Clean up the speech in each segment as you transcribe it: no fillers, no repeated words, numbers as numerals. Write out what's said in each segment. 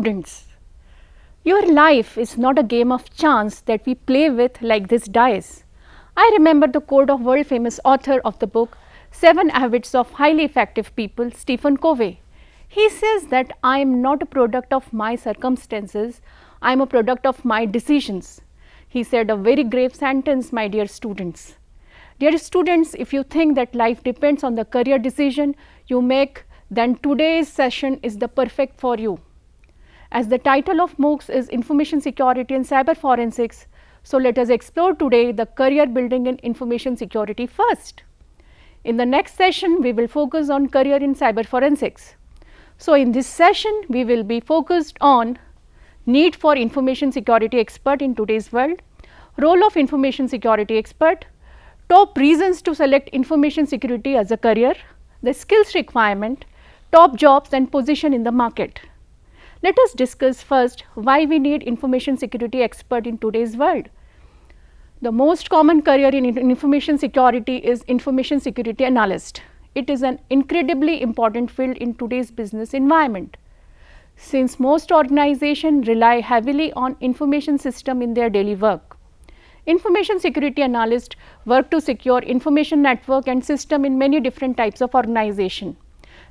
students, your life is not a game of chance that we play with like this dice. I remember the quote of world famous author of the book 7 Habits of Highly Effective People, Stephen Covey. He says that I am not a product of my circumstances, I am a product of my decisions. He said a very grave sentence, my dear students. Dear students, if you think that life depends on the career decision you make, then today's session is the perfect for you. As the title of MOOCs is Information Security and Cyber Forensics, so let us explore today the career building in information security first. In the next session, we will focus on career in cyber forensics. So, in this session, we will be focused on need for information security expert in today's world, role of information security expert, top reasons to select information security as a career, the skills requirement, top jobs and position in the market. Let us discuss first why we need information security expert in today's world. The most common career in information security is information security analyst. It is an incredibly important field in today's business environment. Since most organizations rely heavily on information system in their daily work, information security analysts work to secure information network and system in many different types of organization.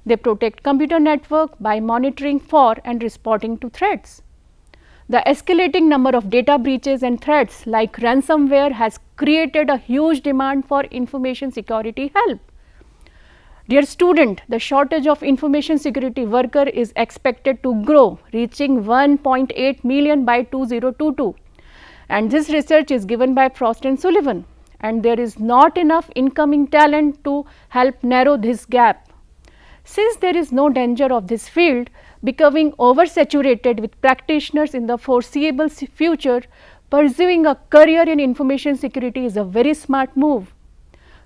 They protect computer network by monitoring for and responding to threats. The escalating number of data breaches and threats like ransomware has created a huge demand for information security help. Dear student, the shortage of information security worker is expected to grow, reaching 1.8 million by 2022. And this research is given by Frost and Sullivan, and there is not enough incoming talent to help narrow this gap. Since there is no danger of this field becoming oversaturated with practitioners in the foreseeable future, pursuing a career in information security is a very smart move.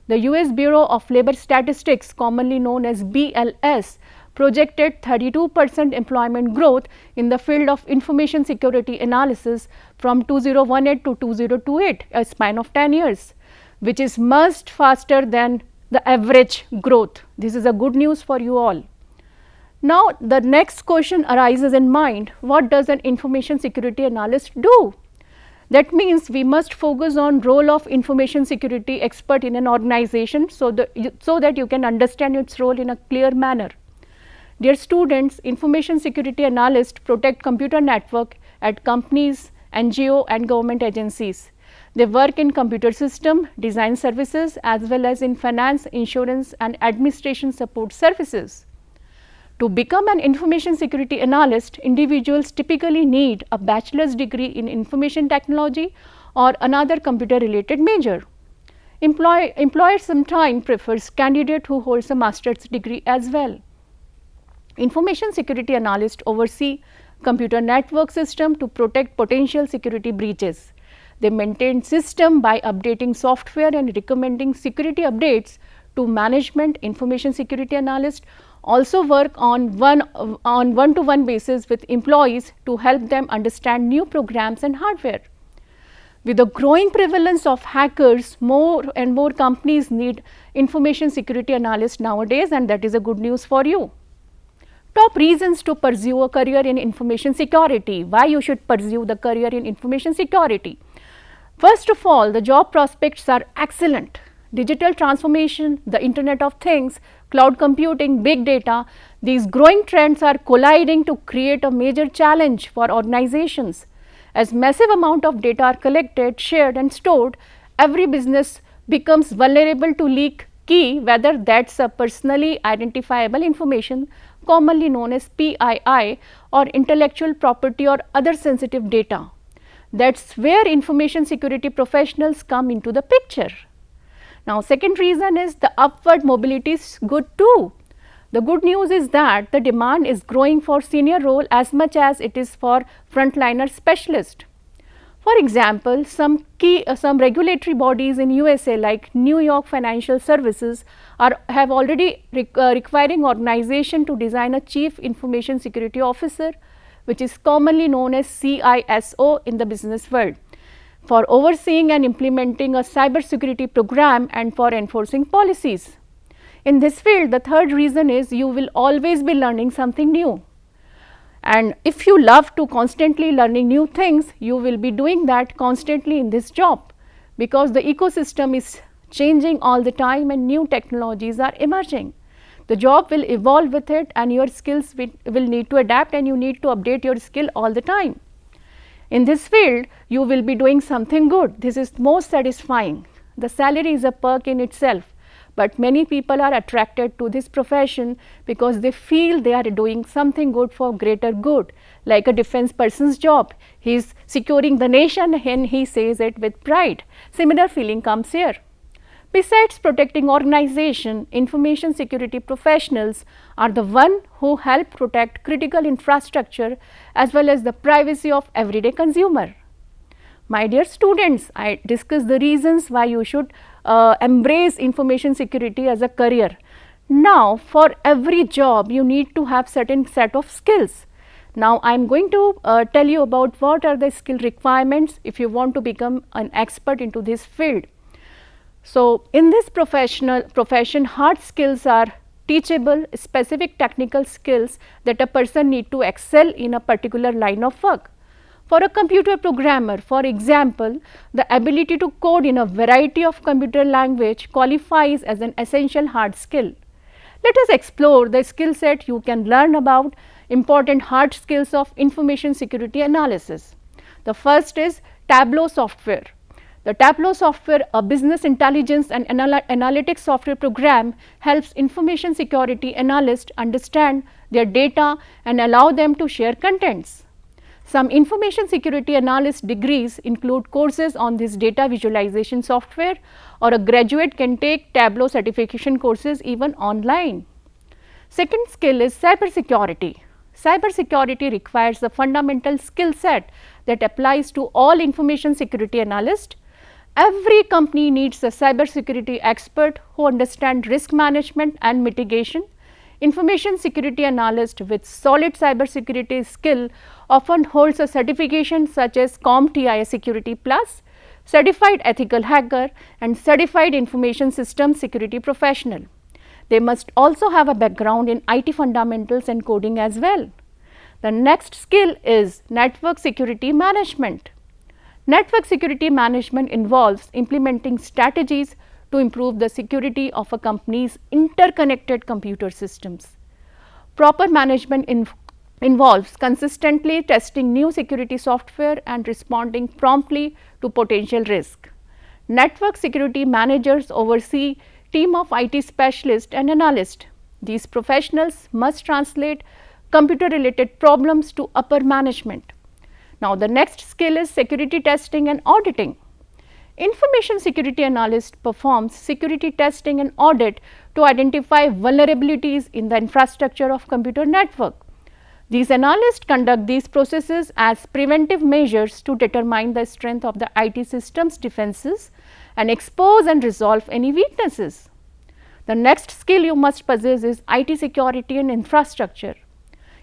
The US Bureau of Labor Statistics, commonly known as BLS, projected 32% employment growth in the field of information security analysis from 2018 to 2028, a span of 10 years, which is much faster than the average growth. This is a good news for you all. Now, the next question arises in mind, what does an information security analyst do? That means we must focus on role of information security expert in an organization so that you can understand its role in a clear manner. Dear students, information security analysts protect computer network at companies, NGO and government agencies. They work in computer system, design services as well as in finance, insurance and administration support services. To become an information security analyst, individuals typically need a bachelor's degree in information technology or another computer related major. Employers sometimes prefers candidate who holds a master's degree as well. Information security analysts oversee computer network system to protect potential security breaches. They maintain system by updating software and recommending security updates to management. Information security analysts also work on one-to-one basis with employees to help them understand new programs and hardware. With the growing prevalence of hackers, more and more companies need information security analysts nowadays, and that is a good news for you. Top reasons to pursue a career in information security. Why you should pursue the career in information security? First of all, the job prospects are excellent. Digital transformation, the Internet of Things, cloud computing, big data, these growing trends are colliding to create a major challenge for organizations. As massive amount of data are collected, shared and stored, every business becomes vulnerable to leak key, whether that's a personally identifiable information, commonly known as PII, or intellectual property or other sensitive data. That's where information security professionals come into the picture. Now, second reason is the upward mobility is good too. The good news is that the demand is growing for senior role as much as it is for frontliner specialist. For example, some regulatory bodies in USA like New York Financial Services have already requiring organization to design a Chief Information Security Officer, which is commonly known as CISO in the business world, for overseeing and implementing a cybersecurity program and for enforcing policies. In this field, the third reason is you will always be learning something new. And if you love to constantly learning new things, you will be doing that constantly in this job, because the ecosystem is changing all the time and new technologies are emerging. The job will evolve with it and your skills will need to adapt, and you need to update your skill all the time. In this field, you will be doing something good. This is most satisfying. The salary is a perk in itself, but many people are attracted to this profession because they feel they are doing something good for greater good, like a defense person's job. He is securing the nation and he says it with pride. Similar feeling comes here. Besides protecting organization, information security professionals are the one who help protect critical infrastructure as well as the privacy of everyday consumer. My dear students, I discussed the reasons why you should embrace information security as a career. Now, for every job, you need to have certain set of skills. Now, I am going to tell you about what are the skill requirements if you want to become an expert into this field. So, in this profession, hard skills are teachable, specific technical skills that a person need to excel in a particular line of work. For a computer programmer, for example, the ability to code in a variety of computer language qualifies as an essential hard skill. Let us explore the skill set you can learn about important hard skills of information security analysis. The first is Tableau software. The Tableau software, a business intelligence and analytics software program, helps information security analysts understand their data and allow them to share contents. Some information security analyst degrees include courses on this data visualization software, or a graduate can take Tableau certification courses even online. Second skill is cybersecurity. Cybersecurity requires a fundamental skill set that applies to all information security analysts. Every company needs a cybersecurity expert who understands risk management and mitigation. Information security analyst with solid cybersecurity skill often holds a certification such as CompTIA Security Plus, Certified Ethical Hacker and Certified Information Systems Security Professional. They must also have a background in IT fundamentals and coding as well. The next skill is network security management. Network security management involves implementing strategies to improve the security of a company's interconnected computer systems. Proper management involves consistently testing new security software and responding promptly to potential risk. Network security managers oversee team of IT specialists and analysts. These professionals must translate computer related problems to upper management. Now, the next skill is security testing and auditing. Information security analyst performs security testing and audit to identify vulnerabilities in the infrastructure of computer network. These analysts conduct these processes as preventive measures to determine the strength of the IT system's defenses and expose and resolve any weaknesses. The next skill you must possess is IT security and infrastructure.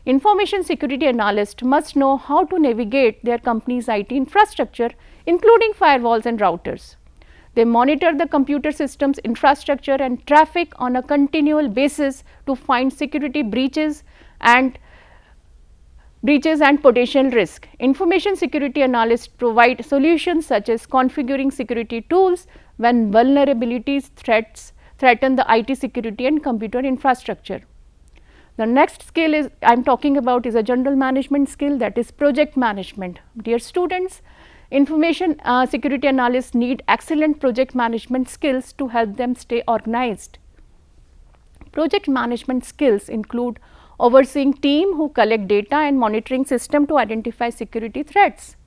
Information security analysts must know how to navigate their company's IT infrastructure, including firewalls and routers. They monitor the computer system's infrastructure and traffic on a continual basis to find security breaches and potential risk. Information security analysts provide solutions such as configuring security tools when vulnerabilities threaten the IT security and computer infrastructure. The next skill is I am talking about is a general management skill, that is project management. Dear students, information security analysts need excellent project management skills to help them stay organized. Project management skills include overseeing team who collect data and monitoring system to identify security threats.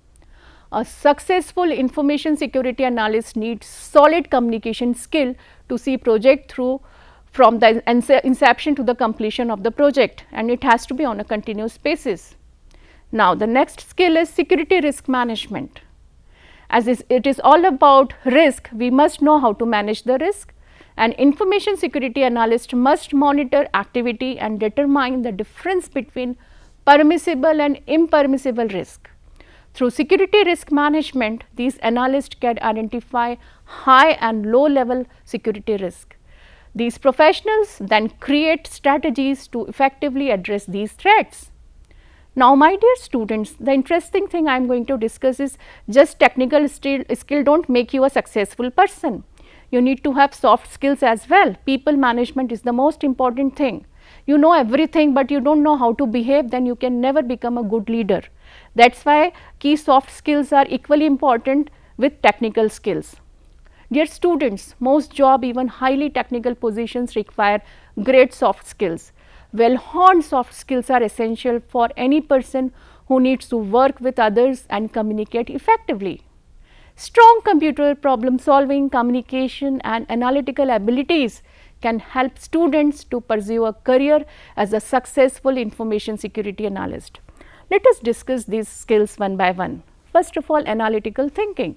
A successful information security analyst needs solid communication skill to see project through from the inception to the completion of the project, and it has to be on a continuous basis. Now, the next skill is security risk management. As it is all about risk, we must know how to manage the risk. An information security analyst must monitor activity and determine the difference between permissible and impermissible risk. Through security risk management, these analysts can identify high and low level security risk. These professionals then create strategies to effectively address these threats. Now, my dear students, the interesting thing I am going to discuss is just technical skill don't make you a successful person. You need to have soft skills as well. People management is the most important thing. You know everything, but you don't know how to behave, then you can never become a good leader. That is why key soft skills are equally important with technical skills. Dear students, most job, even highly technical positions, require great soft skills. Well-honed soft skills are essential for any person who needs to work with others and communicate effectively. Strong computer problem solving, communication and analytical abilities can help students to pursue a career as a successful information security analyst. Let us discuss these skills one by one. First of all, analytical thinking.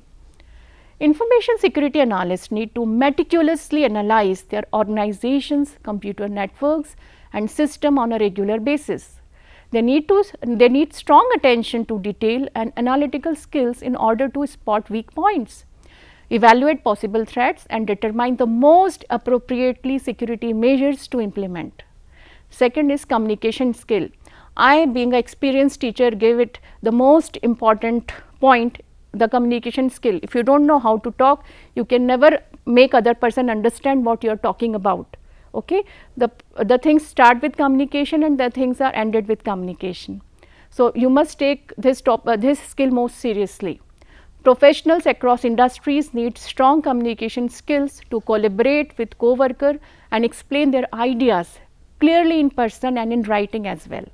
Information security analysts need to meticulously analyze their organization's computer networks and system on a regular basis. They need strong attention to detail and analytical skills in order to spot weak points, evaluate possible threats and determine the most appropriately security measures to implement. Second is communication skill. I, being an experienced teacher, gave it the most important point, the communication skill. If you don't know how to talk, you can never make other person understand what you are talking about. Okay, the things start with communication and the things are ended with communication. So you must take this skill most seriously. Professionals across industries need strong communication skills to collaborate with co-worker and explain their ideas clearly in person and in writing as well.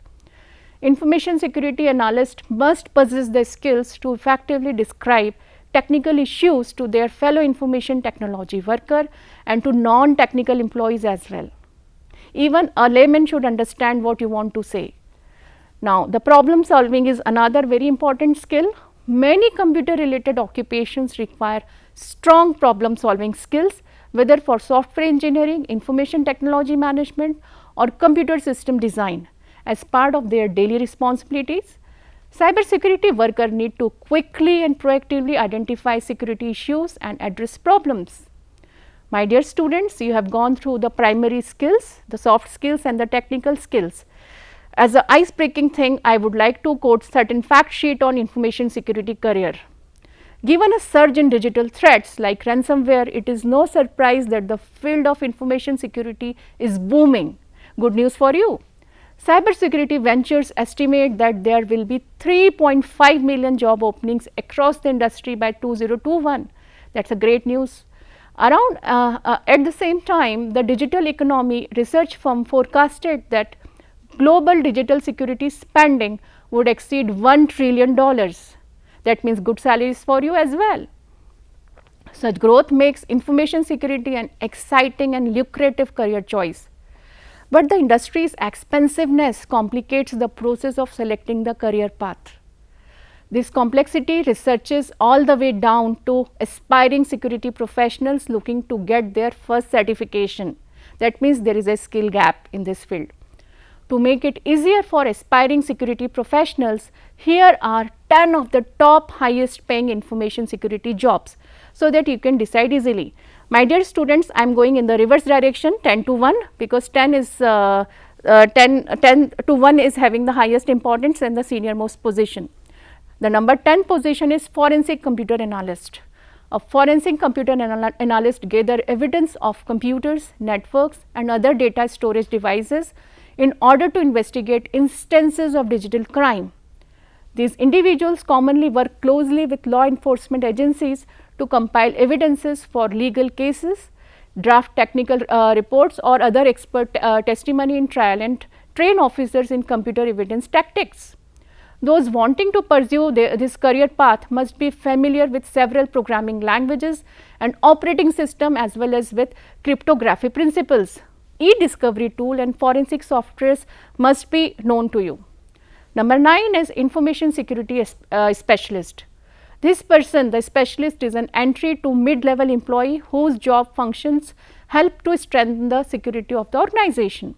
Information security analyst must possess the skills to effectively describe technical issues to their fellow information technology worker and to non-technical employees as well. Even a layman should understand what you want to say. Now, the problem solving is another very important skill. Many computer related occupations require strong problem solving skills, whether for software engineering, information technology management or computer system design as part of their daily responsibilities. Cybersecurity workers need to quickly and proactively identify security issues and address problems. My dear students, you have gone through the primary skills, the soft skills and the technical skills. As an ice breaking thing, I would like to quote certain fact sheet on information security career. Given a surge in digital threats like ransomware, it is no surprise that the field of information security is booming. Good news for you. Cybersecurity ventures estimate that there will be 3.5 million job openings across the industry by 2021. That is a great news. At the same time, the digital economy research firm forecasted that global digital security spending would exceed $1 trillion. That means good salaries for you as well. Such growth makes information security an exciting and lucrative career choice. But the industry's expensiveness complicates the process of selecting the career path. This complexity researches all the way down to aspiring security professionals looking to get their first certification. That means there is a skill gap in this field. To make it easier for aspiring security professionals, here are 10 of the top highest paying information security jobs, so that you can decide easily. My dear students, I am going in the reverse direction 10 to 1 because 10 to 1 is having the highest importance and the senior most position. The number 10 position is forensic computer analyst. A forensic computer analyst gather evidence of computers, networks and other data storage devices in order to investigate instances of digital crime. These individuals commonly work closely with law enforcement agencies to compile evidences for legal cases, draft technical reports or other expert testimony in trial and train officers in computer evidence tactics. Those wanting to pursue this career path must be familiar with several programming languages and operating system as well as with cryptography principles. E-discovery tool and forensic softwares must be known to you. Number 9 is information security specialist. This person, the specialist, is an entry to mid-level employee whose job functions help to strengthen the security of the organization.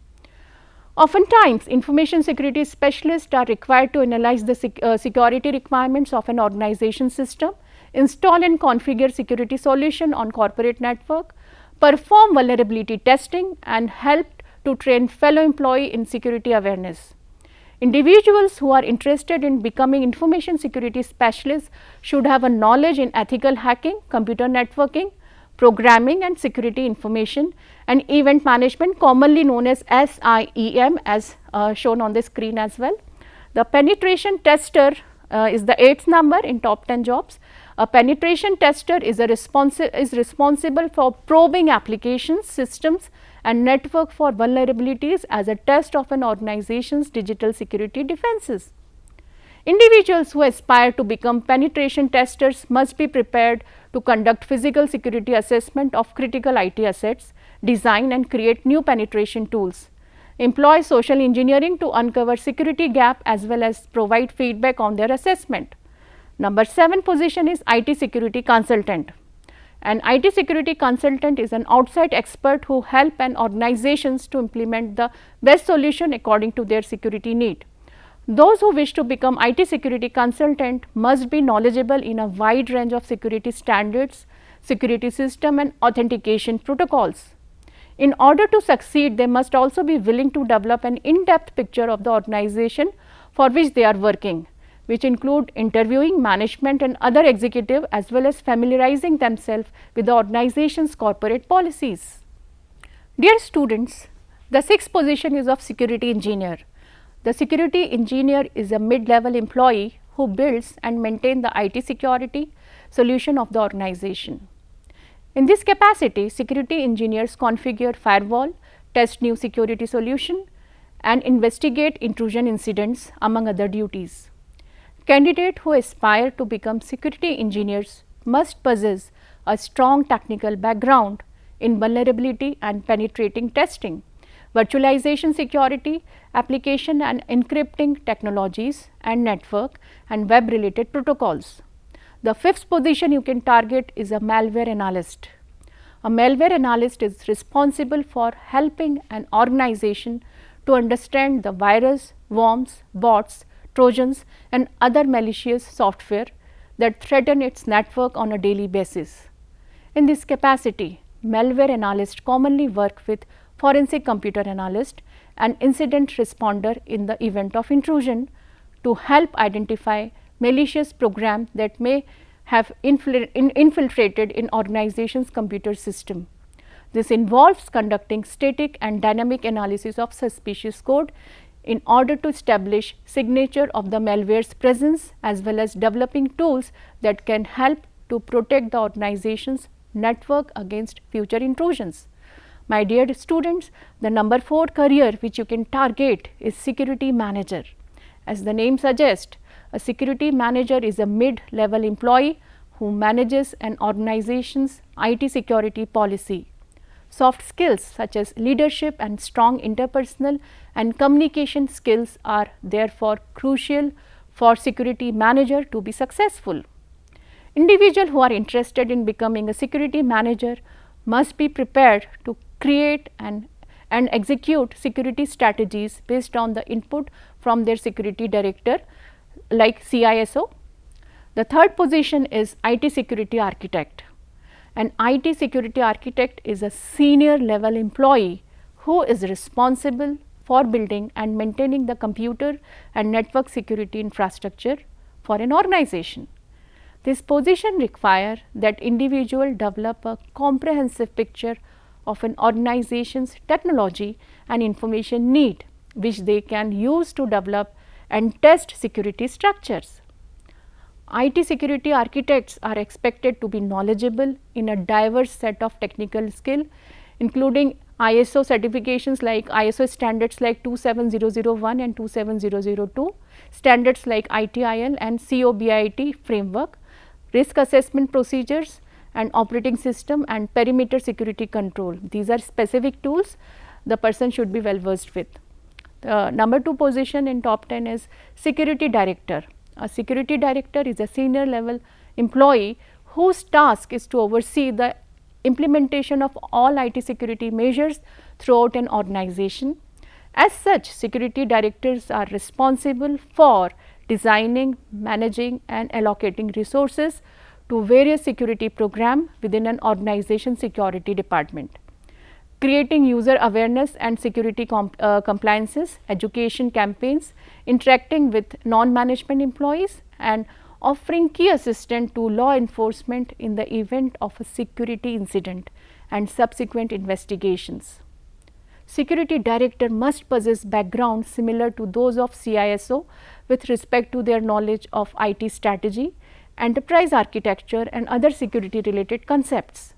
Oftentimes, information security specialists are required to analyze the security requirements of an organization system, install and configure security solution on corporate network, perform vulnerability testing and help to train fellow employee in security awareness. Individuals who are interested in becoming information security specialists should have a knowledge in ethical hacking, computer networking, programming and security information and event management, commonly known as SIEM, as shown on the screen as well. The penetration tester is the 8th number in top 10 jobs. A penetration tester is responsible for probing applications, systems and network for vulnerabilities as a test of an organization's digital security defenses. Individuals who aspire to become penetration testers must be prepared to conduct physical security assessment of critical IT assets, design and create new penetration tools, employ social engineering to uncover security gap as well as provide feedback on their assessment. Number 7 position is IT security consultant. An IT security consultant is an outside expert who help an organizations to implement the best solution according to their security need. Those who wish to become IT security consultant must be knowledgeable in a wide range of security standards, security system and authentication protocols. In order to succeed, they must also be willing to develop an in-depth picture of the organization for which they are working, which include interviewing management and other executive as well as familiarizing themselves with the organization's corporate policies. Dear students, the 6th position is of security engineer. The security engineer is a mid-level employee who builds and maintains the IT security solution of the organization. In this capacity, security engineers configure firewall, test new security solution and investigate intrusion incidents among other duties. Candidates who aspire to become security engineers must possess a strong technical background in vulnerability and penetrating testing, virtualization security, application and encrypting technologies and network and web related protocols. The 5th position you can target is a malware analyst. A malware analyst is responsible for helping an organization to understand the virus, worms, bots, Trojans and other malicious software that threaten its network on a daily basis. In this capacity, malware analysts commonly work with forensic computer analyst and incident responder in the event of intrusion to help identify malicious program that may have infiltrated in organization's computer system. This involves conducting static and dynamic analysis of suspicious code in order to establish signature of the malware's presence as well as developing tools that can help to protect the organization's network against future intrusions. My dear students, the number 4 career which you can target is security manager. As the name suggests, a security manager is a mid-level employee who manages an organization's IT security policy. Soft skills such as leadership and strong interpersonal and communication skills are therefore crucial for security manager to be successful. Individuals who are interested in becoming a security manager must be prepared to create and execute security strategies based on the input from their security director like CISO. The 3rd position is IT security architect. An IT security architect is a senior level employee who is responsible for building and maintaining the computer and network security infrastructure for an organization. This position requires that individual develop a comprehensive picture of an organization's technology and information need, which they can use to develop and test security structures. IT security architects are expected to be knowledgeable in a diverse set of technical skill, including ISO certifications like ISO standards like 27001 and 27002, standards like ITIL and COBIT framework, risk assessment procedures and operating system and perimeter security control. These are specific tools the person should be well versed with. The number 2 position in top 10 is security director. A security director is a senior level employee whose task is to oversee the implementation of all IT security measures throughout an organization. As such, security directors are responsible for designing, managing and allocating resources to various security programs within an organization security department. creating user awareness and security compliances, education campaigns, interacting with non-management employees, and offering key assistance to law enforcement in the event of a security incident and subsequent investigations. Security director must possess background similar to those of CISO with respect to their knowledge of IT strategy, enterprise architecture and other security related concepts.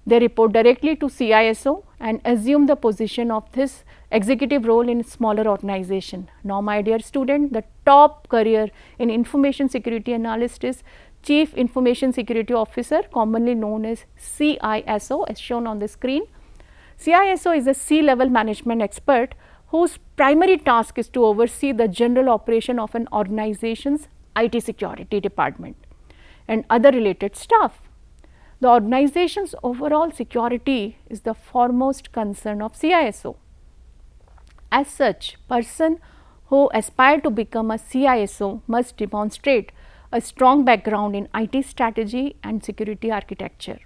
They report directly to CISO and assume the position of this executive role in smaller organization. Now, my dear student, the top career in information security analyst is Chief Information Security Officer, commonly known as CISO, as shown on the screen. CISO is a C-level management expert whose primary task is to oversee the general operation of an organization's IT security department and other related staff. The organization's overall security is the foremost concern of CISO. As such, person who aspire to become a CISO must demonstrate a strong background in IT strategy and security architecture.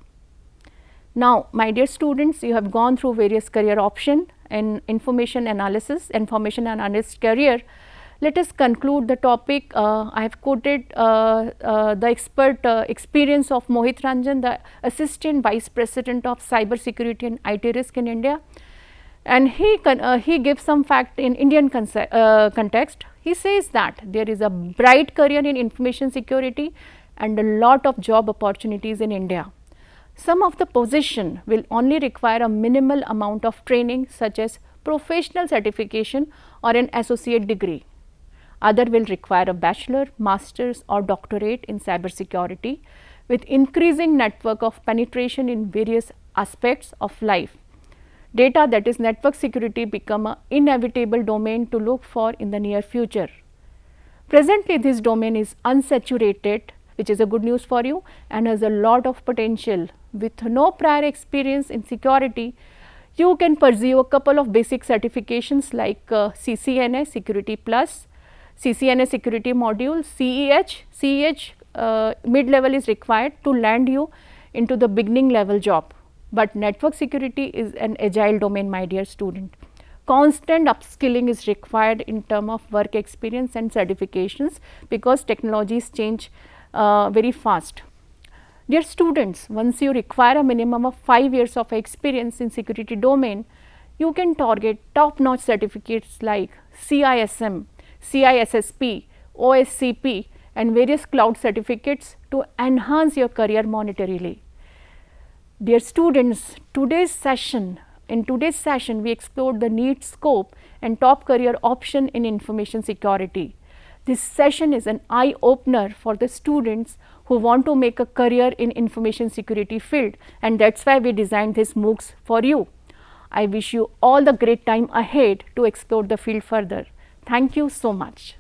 Now, my dear students, you have gone through various career options in information analyst career. Let us conclude the topic. I have quoted the expert experience of Mohit Ranjan, the Assistant Vice President of Cyber Security and IT Risk in India, and he gives some fact in Indian context. He says that there is a bright career in information security and a lot of job opportunities in India. Some of the position will only require a minimal amount of training such as professional certification or an associate degree. Other will require a bachelor, master's or doctorate in cyber security with increasing network of penetration in various aspects of life. Data, that is network security, become an inevitable domain to look for in the near future. Presently, this domain is unsaturated, which is a good news for you, and has a lot of potential. With no prior experience in security, you can pursue a couple of basic certifications like CCNA Security Plus, CCNA Security Module, CEH mid-level is required to land you into the beginning level job. But network security is an agile domain, my dear student. Constant upskilling is required in terms of work experience and certifications because technologies change very fast. Dear students, once you require a minimum of 5 years of experience in security domain, you can target top-notch certificates like CISM, CISSP, OSCP and various cloud certificates to enhance your career monetarily. Dear students, in today's session we explored the need, scope and top career option in information security. This session is an eye-opener for the students who want to make a career in information security field, and that's why we designed these MOOCs for you. I wish you all the great time ahead to explore the field further. Thank you so much.